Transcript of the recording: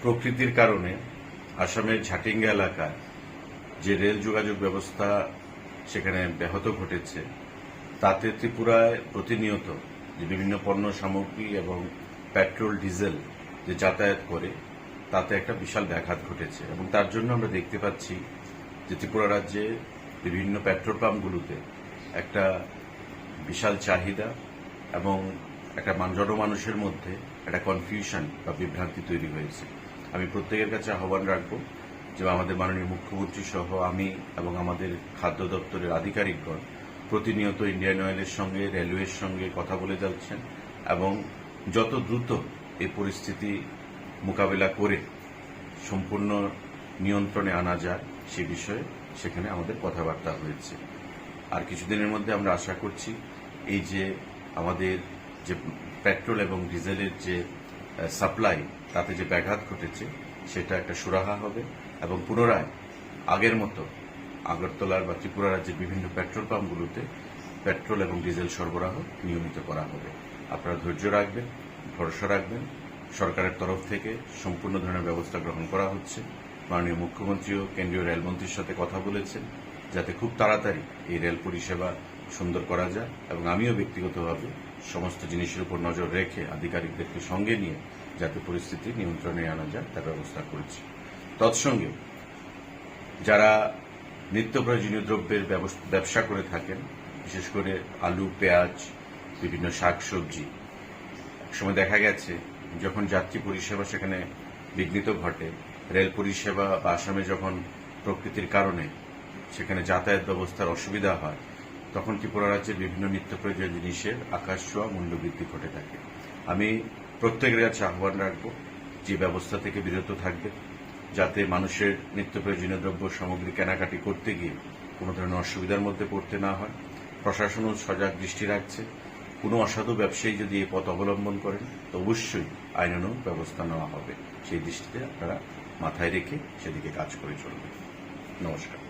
প্রকৃতির কারণে আসামের ঝাটিঙ্গা এলাকায় যে রেল যোগাযোগ ব্যবস্থা সেখানে ব্যাহত ঘটেছে, তাতে ত্রিপুরায় প্রতিনিয়ত যে বিভিন্ন পণ্য সামগ্রী এবং পেট্রোল ডিজেল যে যাতায়াত করে তাতে একটা বিশাল ব্যাঘাত ঘটেছে। এবং তার জন্য আমরা দেখতে পাচ্ছি যে ত্রিপুরা রাজ্যে বিভিন্ন পেট্রোল পাম্পগুলোতে একটা বিশাল চাহিদা এবং একটা জনমানুষের মধ্যে একটা কনফিউশন বা বিভ্রান্তি তৈরি হয়েছে। আমি প্রত্যেকের কাছে আহ্বান রাখব যে আমাদের মাননীয় মুখ্যমন্ত্রী সহ আমি এবং আমাদের খাদ্য দপ্তরের আধিকারিকগণ প্রতিনিয়ত ইন্ডিয়ান অয়েলের সঙ্গে রেলওয়ের সঙ্গে কথা বলে যাচ্ছেন এবং যত দ্রুত এই পরিস্থিতি মোকাবেলা করে সম্পূর্ণ নিয়ন্ত্রণে আনা যায় সে বিষয়ে সেখানে আমাদের কথাবার্তা হয়েছে। আর কিছুদিনের মধ্যে আমরা আশা করছি এই যে আমাদের যে পেট্রোল এবং ডিজেলের যে সাপ্লাই তাতে যে ব্যাঘাত ঘটেছে সেটা একটা সুরাহা হবে এবং পুনরায় আগের মতো আগরতলার বা ত্রিপুরা রাজ্যের বিভিন্ন পেট্রোল পাম্পগুলোতে পেট্রোল এবং ডিজেল সরবরাহ নিয়মিত করা হবে। আপনারা ধৈর্য রাখবেন, ভরসা রাখবেন। সরকারের তরফ থেকে সম্পূর্ণ ধরনের ব্যবস্থা গ্রহণ করা হচ্ছে। মাননীয় মুখ্যমন্ত্রীও কেন্দ্রীয় রেলমন্ত্রীর সাথে কথা বলেছেন যাতে খুব তাড়াতাড়ি এই রেল পরিষেবা সুন্দর করা যায় এবং আমিও ব্যক্তিগতভাবে সমস্ত জিনিসের উপর নজর রেখে আধিকারিকদেরকে সঙ্গে নিয়ে যাতে পরিস্থিতি নিয়ন্ত্রণে আনা যায় তার ব্যবস্থা করেছি। তৎসঙ্গে যারা নিত্য প্রয়োজনীয় দ্রব্যের ব্যবসা করে থাকেন, বিশেষ করে আলু, পেঁয়াজ, বিভিন্ন শাকসবজি, একসময় দেখা গেছে যখন যাত্রী পরিষেবা সেখানে বিঘ্নিত ঘটে, রেল পরিষেবা বা আসামে যখন প্রকৃতির কারণে সেখানে যাতায়াত ব্যবস্থার অসুবিধা হয়, তখন ত্রিপুরা রাজ্যের বিভিন্ন নিত্য প্রয়োজনীয় জিনিসের আকাশ ছোঁয়া মূল্যবৃদ্ধি ঘটে থাকে। আমি প্রত্যেকের কাছে আহ্বান রাখব যে ব্যবস্থা থেকে বিরত থাকবে, যাতে মানুষের নিত্য প্রয়োজনীয় দ্রব্য সামগ্রী কেনাকাটি করতে গিয়ে কোনো ধরনের অসুবিধার মধ্যে পড়তে না হয়। প্রশাসনও সজাগ দৃষ্টি রাখছে। কোনো অসাধু ব্যবসায়ী যদি এই পথ অবলম্বন করেন তো অবশ্যই আইনানুগ ব্যবস্থা নেওয়া হবে। সেই দৃষ্টিতে আপনারা মাথায় রেখে সেদিকে কাজ করে চলবেন। নমস্কার।